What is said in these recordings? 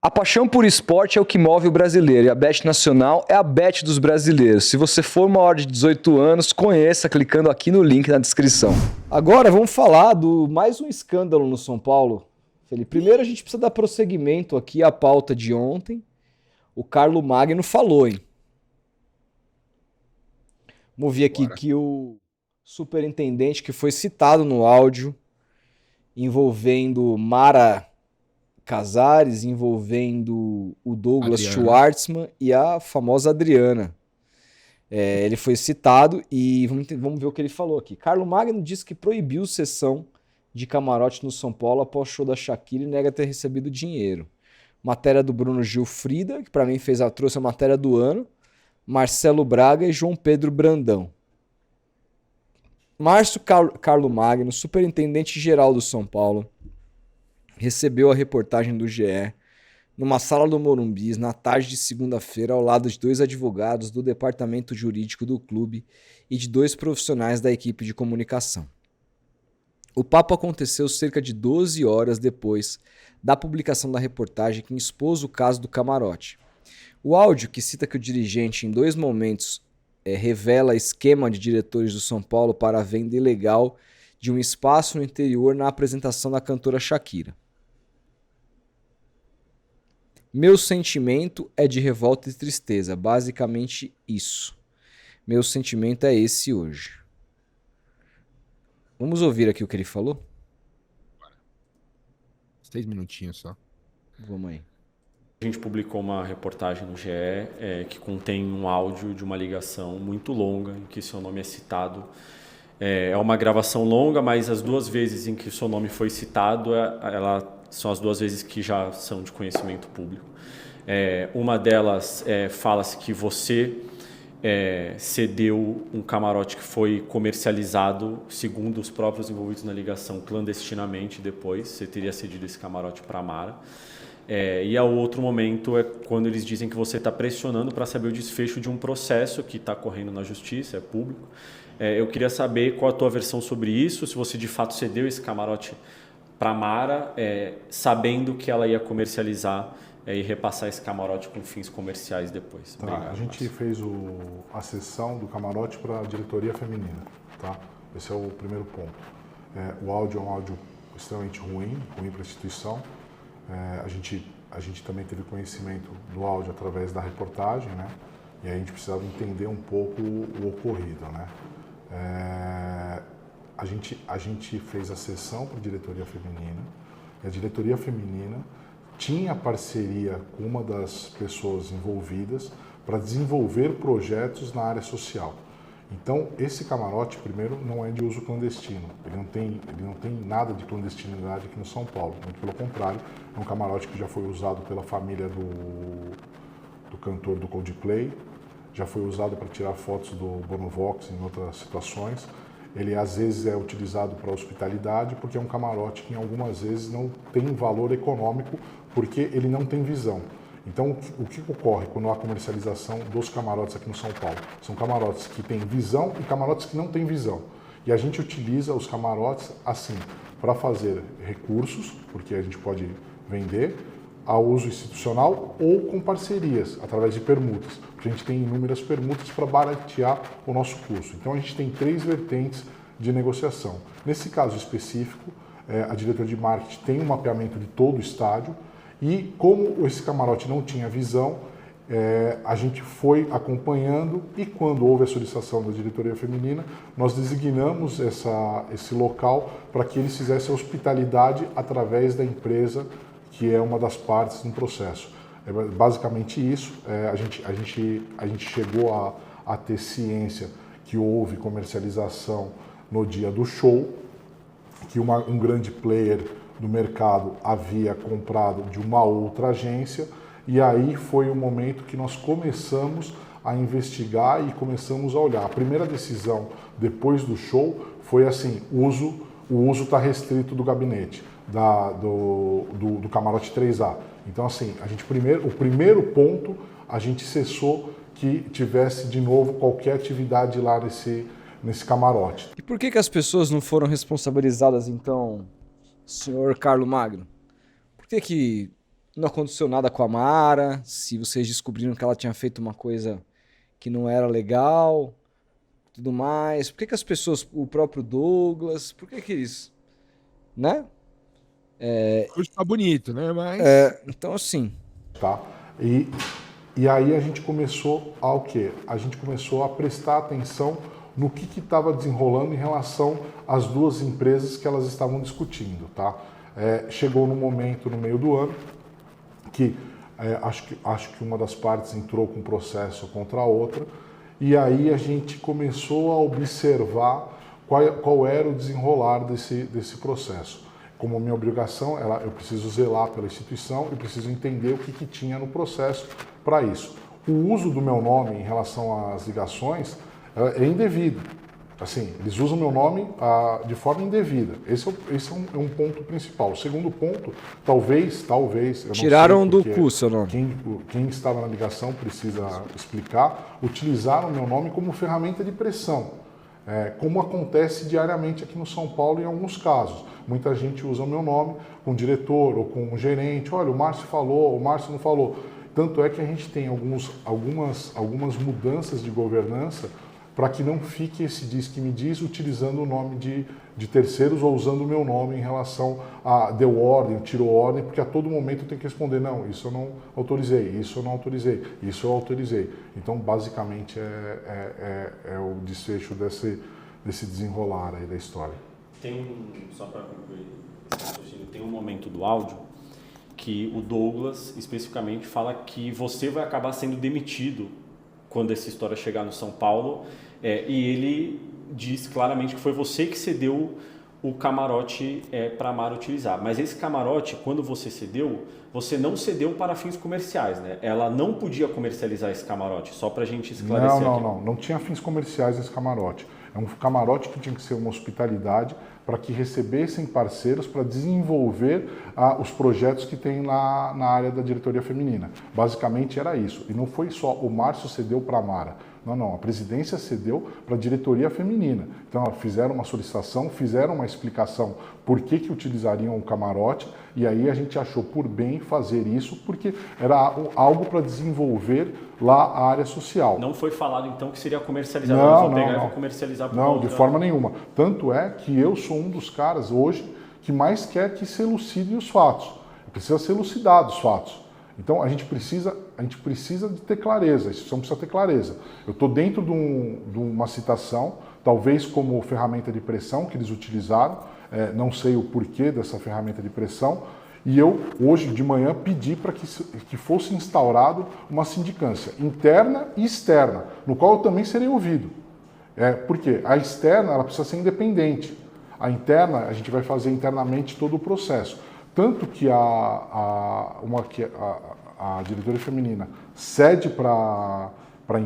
A paixão por esporte é o que move o brasileiro e a Bet Nacional é a bet dos brasileiros. Se você for maior de 18 anos, conheça clicando aqui no link na descrição. Agora vamos falar do mais um escândalo no São Paulo. Felipe, primeiro a gente precisa dar prosseguimento aqui à pauta de ontem. O Carlo Magno falou, hein? Vamos ver aqui que o superintendente que foi citado no áudio envolvendo Mara Casares, envolvendo o Douglas Schwartzman e a famosa Adriana. Ele foi citado e vamos ver o que ele falou aqui. Carlo Magno disse que proibiu sessão de camarote no São Paulo após o show da Shakira e nega ter recebido dinheiro. Matéria do Bruno Gilfrida, que para mim trouxe a matéria do ano, Marcelo Braga e João Pedro Brandão. Márcio Carlo Magno, superintendente-geral do São Paulo, recebeu a reportagem do GE numa sala do Morumbis na tarde de segunda-feira ao lado de 2 advogados do departamento jurídico do clube e de 2 profissionais da equipe de comunicação. O papo aconteceu cerca de 12 horas depois da publicação da reportagem que expôs o caso do camarote. O áudio, que cita que o dirigente em 2 momentos revela esquema de diretores do São Paulo para a venda ilegal de um espaço no interior na apresentação da cantora Shakira. Meu sentimento é de revolta e tristeza, basicamente isso. Meu sentimento é esse hoje. Vamos ouvir aqui o que ele falou? 6 minutinhos só. Vamos aí. A gente publicou uma reportagem no GE que contém um áudio de uma ligação muito longa em que seu nome é citado. É uma gravação longa, mas as 2 vezes em que o seu nome foi citado, são as 2 vezes que já são de conhecimento público. Uma delas fala-se que você cedeu um camarote que foi comercializado, segundo os próprios envolvidos na ligação, clandestinamente depois. Você teria cedido esse camarote para a Mara. E o outro momento é quando eles dizem que você está pressionando para saber o desfecho de um processo que está correndo na justiça, é público. Eu queria saber qual a tua versão sobre isso, se você de fato cedeu esse camarote para a Mara, sabendo que ela ia comercializar e repassar esse camarote com fins comerciais depois. Tá, Obrigado, a gente fez a cessão do camarote para a diretoria feminina. Tá? Esse é o primeiro ponto. O áudio é um áudio extremamente ruim para a instituição. A gente também teve conhecimento do áudio através da reportagem, né? E aí a gente precisava entender um pouco o ocorrido, né? A gente fez a sessão para a diretoria feminina, e a diretoria feminina tinha parceria com uma das pessoas envolvidas para desenvolver projetos na área social. Então, esse camarote, primeiro, não é de uso clandestino. Ele não tem nada de clandestinidade aqui no São Paulo. Muito pelo contrário, é um camarote que já foi usado pela família do cantor do Coldplay, já foi usado para tirar fotos do Bonovox em outras situações. Ele, às vezes, é utilizado para hospitalidade, porque é um camarote que, algumas vezes, não tem valor econômico, porque ele não tem visão. Então, o que ocorre quando há comercialização dos camarotes aqui no São Paulo? São camarotes que têm visão e camarotes que não têm visão. E a gente utiliza os camarotes assim, para fazer recursos, porque a gente pode vender, a uso institucional ou com parcerias, através de permutas. Porque a gente tem inúmeras permutas para baratear o nosso custo. Então, a gente tem 3 vertentes de negociação. Nesse caso específico, a diretoria de marketing tem um mapeamento de todo o estádio. E como esse camarote não tinha visão, a gente foi acompanhando e quando houve a solicitação da diretoria feminina, nós designamos esse local para que eles fizessem a hospitalidade através da empresa, que é uma das partes no processo. É basicamente isso. A gente chegou a ter ciência que houve comercialização no dia do show, que um grande player do mercado havia comprado de uma outra agência, e aí foi o momento que nós começamos a investigar e começamos a olhar. A primeira decisão depois do show foi assim, o uso está restrito do gabinete, do camarote 3A. Então assim, o primeiro ponto, a gente cessou que tivesse de novo qualquer atividade lá nesse camarote. E por que as pessoas não foram responsabilizadas então, senhor Carlo Magno? Por que não aconteceu nada com a Mara, se vocês descobriram que ela tinha feito uma coisa que não era legal, tudo mais. Por que as pessoas, o próprio Douglas, por que isso, né? Hoje tá bonito, né? Mas... Então, assim... Tá? E aí a gente começou ao quê? A gente começou a prestar atenção no que estava desenrolando em relação às duas empresas que elas estavam discutindo, tá? Chegou no momento, no meio do ano, que acho que uma das partes entrou com processo contra a outra, e aí a gente começou a observar qual era o desenrolar desse processo. Como minha obrigação, eu preciso zelar pela instituição e preciso entender o que tinha no processo para isso. O uso do meu nome em relação às ligações é indevido. Assim, eles usam meu nome de forma indevida. Esse é um ponto principal. O segundo ponto, talvez, eu tiraram não sei do cu seu nome. Quem estava na ligação precisa explicar. Utilizaram meu nome como ferramenta de pressão. Como acontece diariamente aqui no São Paulo em alguns casos. Muita gente usa o meu nome com diretor ou com gerente. Olha, o Márcio falou, o Márcio não falou. Tanto é que a gente tem algumas mudanças de governança para que não fique esse diz que me diz utilizando o nome de terceiros ou usando o meu nome em relação a deu ordem, tirou ordem, porque a todo momento eu tenho que responder, não, isso eu não autorizei, isso eu não autorizei, isso eu autorizei. Então, basicamente, é o desfecho desse desenrolar aí da história. Só para concluir, tem um momento do áudio que o Douglas, especificamente, fala que você vai acabar sendo demitido quando essa história chegar no São Paulo, e ele diz claramente que foi você que cedeu o camarote para a Mara utilizar. Mas esse camarote, quando você cedeu, você não cedeu para fins comerciais, né? Ela não podia comercializar esse camarote, só para a gente esclarecer aqui. Não tinha fins comerciais esse camarote. É um camarote que tinha que ser uma hospitalidade para que recebessem parceiros para desenvolver os projetos que tem lá na área da diretoria feminina. Basicamente era isso. E não foi só o Márcio cedeu para a Mara. Não. A presidência cedeu para a diretoria feminina. Então, fizeram uma solicitação, fizeram uma explicação por que utilizariam o camarote, e aí a gente achou por bem fazer isso, porque era algo para desenvolver lá a área social. Não foi falado, então, que seria comercializado? Não. Comercializar não, de forma nenhuma. Tanto é que eu sou um dos caras hoje que mais quer que se elucidem os fatos. Precisa ser elucidado os fatos. Então, a gente precisa de ter clareza, a instituição precisa ter clareza. Eu estou dentro de uma citação, talvez como ferramenta de pressão que eles utilizaram, não sei o porquê dessa ferramenta de pressão, e eu, hoje de manhã, pedi para que fosse instaurado uma sindicância interna e externa, no qual eu também serei ouvido. Porque a externa ela precisa ser independente, a interna a gente vai fazer internamente todo o processo. Tanto que a diretoria feminina cede para a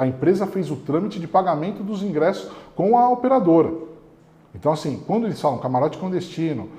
empresa fez o trâmite de pagamento dos ingressos com a operadora. Então, assim, quando eles falam camarote clandestino,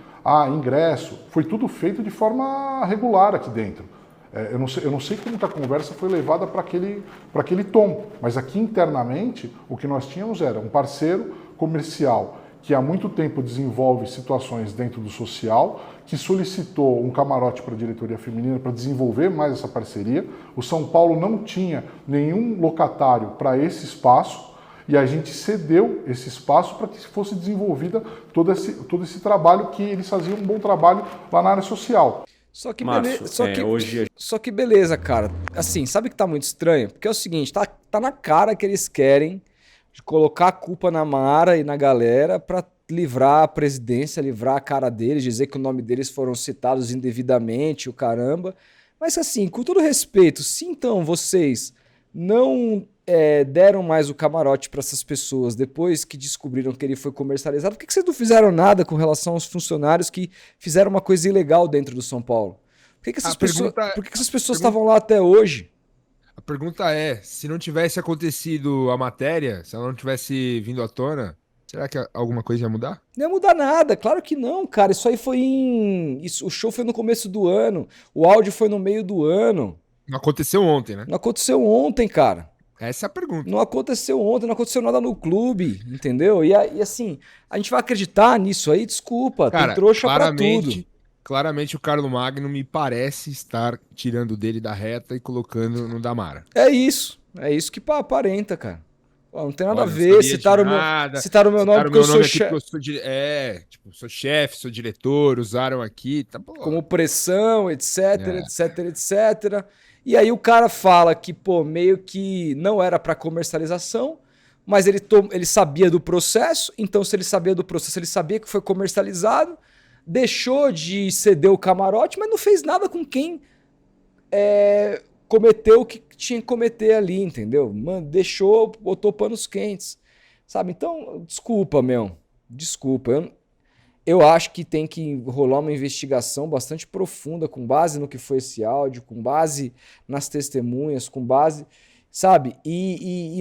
ingresso, foi tudo feito de forma regular aqui dentro. Eu não sei como que a conversa foi levada para aquele tom, mas aqui internamente o que nós tínhamos era um parceiro comercial que há muito tempo desenvolve situações dentro do social, que solicitou um camarote para a diretoria feminina para desenvolver mais essa parceria. O São Paulo não tinha nenhum locatário para esse espaço e a gente cedeu esse espaço para que fosse desenvolvida todo esse trabalho, que eles faziam um bom trabalho lá na área social. Só que, Márcio, só que beleza, cara. Assim, sabe que tá muito estranho? Porque é o seguinte, tá na cara que eles querem de colocar a culpa na Mara e na galera para livrar a presidência, livrar a cara deles, dizer que o nome deles foram citados indevidamente, o caramba. Mas assim, com todo respeito, se então vocês não deram mais o camarote para essas pessoas depois que descobriram que ele foi comercializado, por que vocês não fizeram nada com relação aos funcionários que fizeram uma coisa ilegal dentro do São Paulo? Por que essas pessoas estavam lá até hoje? A pergunta é, se não tivesse acontecido a matéria, se ela não tivesse vindo à tona, será que alguma coisa ia mudar? Não ia mudar nada, claro que não, cara. Isso aí o show foi no começo do ano, o áudio foi no meio do ano. Não aconteceu ontem, né? Não aconteceu ontem, cara. Essa é a pergunta. Não aconteceu ontem, não aconteceu nada no clube, entendeu? E assim, a gente vai acreditar nisso aí, desculpa, cara, tem trouxa pra tudo. Claramente o Carlomagno me parece estar tirando dele da reta e colocando no Damara. É isso que aparenta, cara. Pô, não tem nada a Olha, não ver, sabia de citaram nada, citaram o meu nome citaram porque eu meu sou nome aqui chefe. porque eu sou tipo, sou chefe, sou diretor, usaram aqui, tá bom. Como pressão, etc, É. etc, etc. E aí o cara fala que, pô, meio que não era para comercialização, mas ele sabia do processo, então se ele sabia do processo, ele sabia que foi comercializado, deixou de ceder o camarote, mas não fez nada com quem cometeu o que tinha que cometer ali, entendeu? Mano, deixou, botou panos quentes, sabe? Então, desculpa, meu. Desculpa. Eu acho que tem que rolar uma investigação bastante profunda, com base no que foi esse áudio, com base nas testemunhas, com base, sabe? E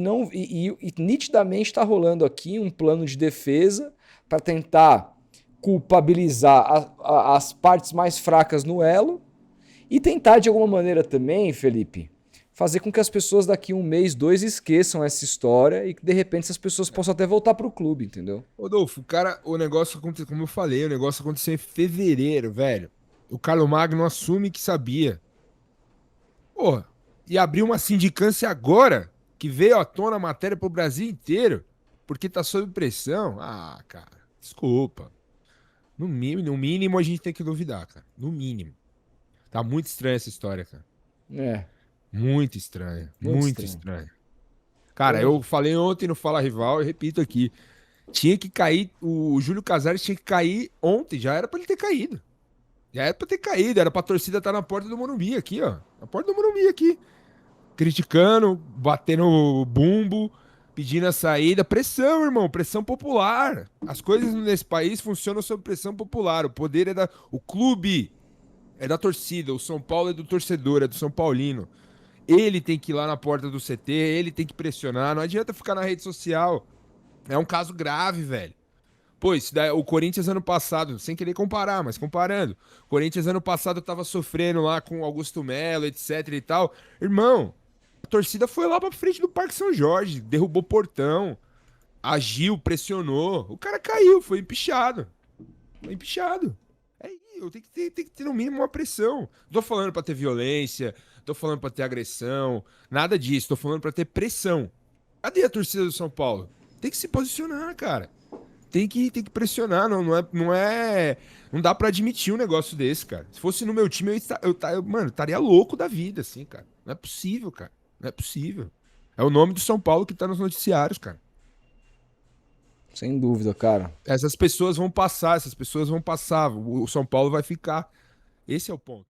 nitidamente está rolando aqui um plano de defesa para tentar culpabilizar as partes mais fracas no elo e tentar, de alguma maneira também, Felipe, fazer com que as pessoas daqui 1 mês, 2 esqueçam essa história e que de repente essas pessoas possam até voltar pro clube, entendeu? Rodolfo, o negócio aconteceu, como eu falei, o negócio aconteceu em fevereiro, velho. O Carlomagno assume que sabia. Porra, e abriu uma sindicância agora, que veio à tona a matéria pro Brasil inteiro, porque tá sob pressão. Ah, cara, desculpa. No mínimo a gente tem que duvidar, cara. No mínimo. Tá muito estranha essa história, cara. É, Muito estranha. muito Muito estranho. estranha. Cara, eu falei ontem no Fala Rival e repito aqui. Tinha que cair, o Júlio Casares tinha que cair ontem, já era pra ele ter caído. Já era pra ter caído, era pra torcida estar na porta do Morumbi aqui, ó. Na porta do Morumbi aqui. Criticando, batendo bumbo, pedindo a saída. Pressão, irmão, pressão popular. As coisas nesse país funcionam sob pressão popular. O poder o clube é da torcida, o São Paulo é do torcedor, é do São Paulino. Ele tem que ir lá na porta do CT, ele tem que pressionar. Não adianta ficar na rede social. É um caso grave, velho. Pô, o Corinthians ano passado, sem querer comparar, mas comparando. O Corinthians ano passado tava sofrendo lá com o Augusto Melo, etc e tal. Irmão, a torcida foi lá pra frente do Parque São Jorge, derrubou portão, agiu, pressionou. O cara caiu, foi empichado. Foi empichado. Tem que ter no mínimo uma pressão. Não tô falando pra ter violência, tô falando pra ter agressão, nada disso. Tô falando pra ter pressão. Cadê a torcida do São Paulo? Tem que se posicionar, cara. Tem que pressionar, não dá pra admitir um negócio desse, cara. Se fosse no meu time, mano, estaria louco da vida, assim, cara. Não é possível, cara. Não é possível. É o nome do São Paulo que tá nos noticiários, cara. Sem dúvida, cara. Essas pessoas vão passar, o São Paulo vai ficar. Esse é o ponto.